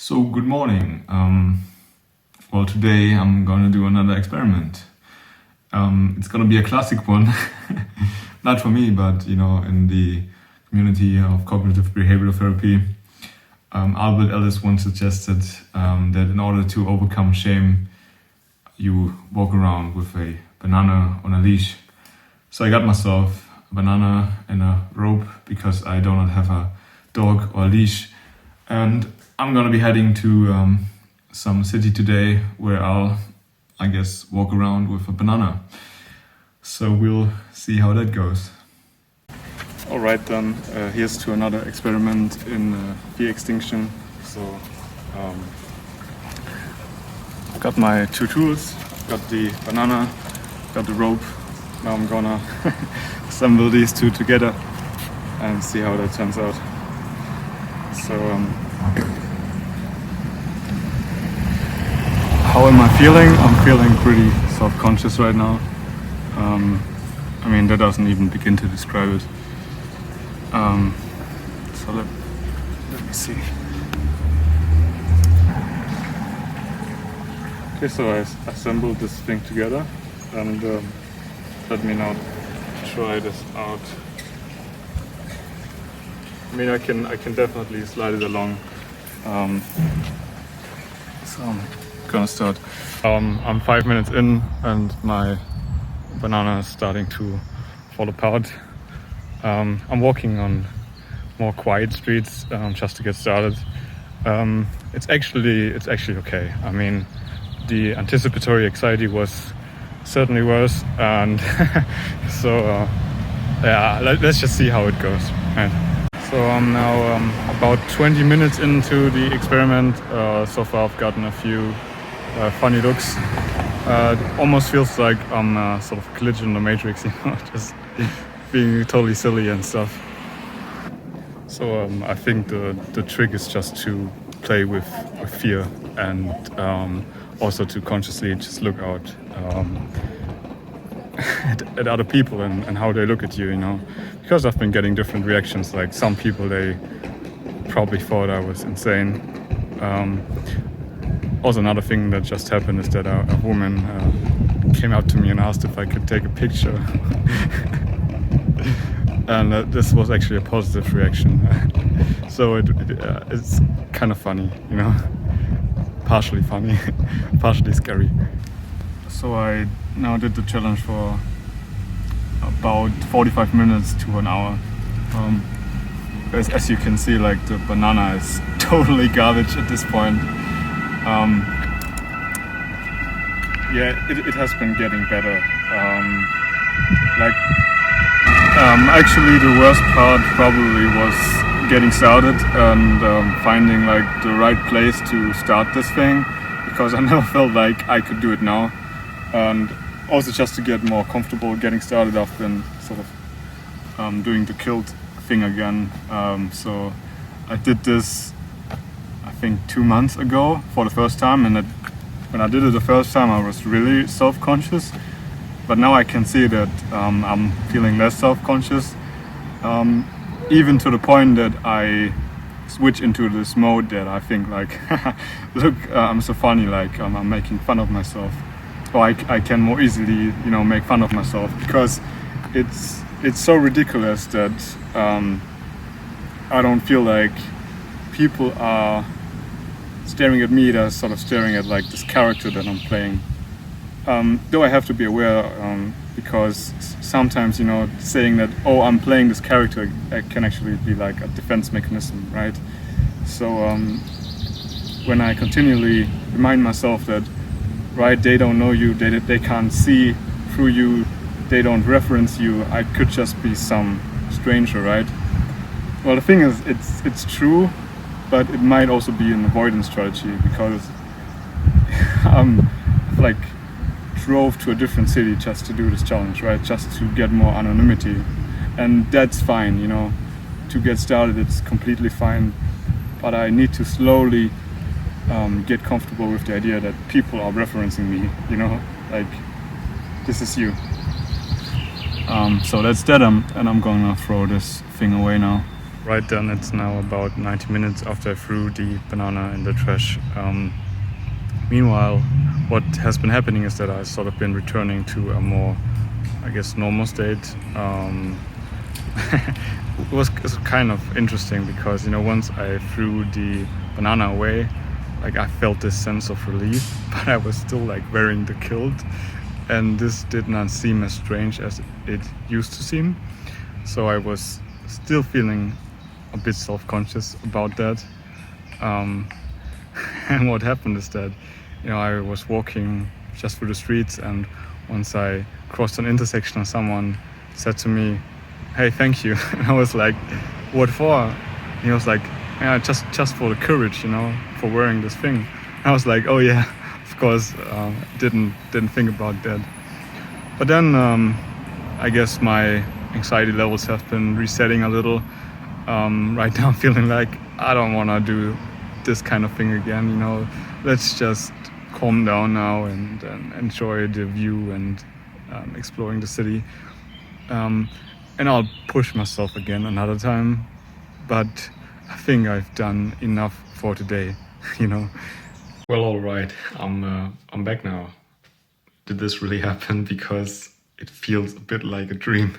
So good morning. Well, today I'm gonna do another experiment. It's gonna be a classic one, not for me, but in the community of cognitive behavioral therapy. Albert Ellis once suggested that in order to overcome shame, you walk around with a banana on a leash. So I got myself a banana and a rope because I do not have a dog or a leash, and I'm gonna be heading to some city today where I guess, walk around with a banana. So we'll see how that goes. Alright then, here's to another experiment in fear extinction. So I've got my two tools, got the banana, got the rope. Now I'm gonna assemble these two together and see how that turns out. So how am I feeling? I'm feeling pretty self-conscious right now. I mean, that doesn't even begin to describe it. So let me see. Okay, so I assembled this thing together, and let me now try this out. I mean, I can definitely slide it along. So I'm gonna start. I'm 5 minutes in, and my banana is starting to fall apart. I'm walking on more quiet streets just to get started. It's actually okay. I mean, the anticipatory anxiety was certainly worse, and so yeah, let's just see how it goes. Right. So I'm now about 20 minutes into the experiment. So far I've gotten a few funny looks. It almost feels like I'm sort of a glitch in the matrix, just being totally silly and stuff. So I think the trick is just to play with fear, and also to consciously just look out at other people and how they look at you, because I've been getting different reactions. Like, some people, they probably thought I was insane. Also, another thing that just happened is that a woman came up to me and asked if I could take a picture. And this was actually a positive reaction. So it's kind of funny, partially funny, partially scary. So I now did the challenge for about 45 minutes to an hour. As you can see, like, the banana is totally garbage at this point. Yeah, it has been getting better. Actually, the worst part probably was getting started and finding like the right place to start this thing, because I never felt like I could do it now. And also, just to get more comfortable getting started, I've been sort of doing the kilt thing again. So I did this, I think, 2 months ago for the first time, and when I did it the first time, I was really self-conscious. But now I can see that I'm feeling less self-conscious, even to the point that I switch into this mode that I think, like, look, I'm so funny, like I'm making fun of myself, or I can more easily, make fun of myself, because it's so ridiculous that I don't feel like people are staring at me. They're sort of staring at, like, this character that I'm playing. Though I have to be aware, because sometimes, saying that, oh, I'm playing this character, it can actually be like a defense mechanism, right? So when I continually remind myself that, right, they don't know you, they can't see through you, they don't reference you, I could just be some stranger, right? Well, the thing is, it's true, but it might also be an avoidance strategy, because like, drove to a different city just to do this challenge, right? Just to get more anonymity, and that's fine, to get started, it's completely fine. But I need to slowly get comfortable with the idea that people are referencing me, like, this is you. So that's that, and I'm gonna throw this thing away now. Right then, it's now about 90 minutes after I threw the banana in the trash. Meanwhile, what has been happening is that I've sort of been returning to a more, I guess, normal state. It's kind of interesting because, once I threw the banana away, like I felt this sense of relief, but I was still like wearing the kilt, and this did not seem as strange as it used to seem. So I was still feeling a bit self-conscious about that. And what happened is that, I was walking just through the streets, and once I crossed an intersection, and someone said to me, "Hey, thank you." And I was like, "What for?" And he was like, "Yeah, just for the courage, for wearing this thing." And I was like, "Oh yeah, of course." Didn't think about that. But then I guess my anxiety levels have been resetting a little. Right now I'm feeling like I don't want to do this kind of thing again. Let's just calm down now and enjoy the view and exploring the city. And I'll push myself again another time, but I think I've done enough for today. Well, all right, I'm back now. Did this really happen? Because it feels a bit like a dream.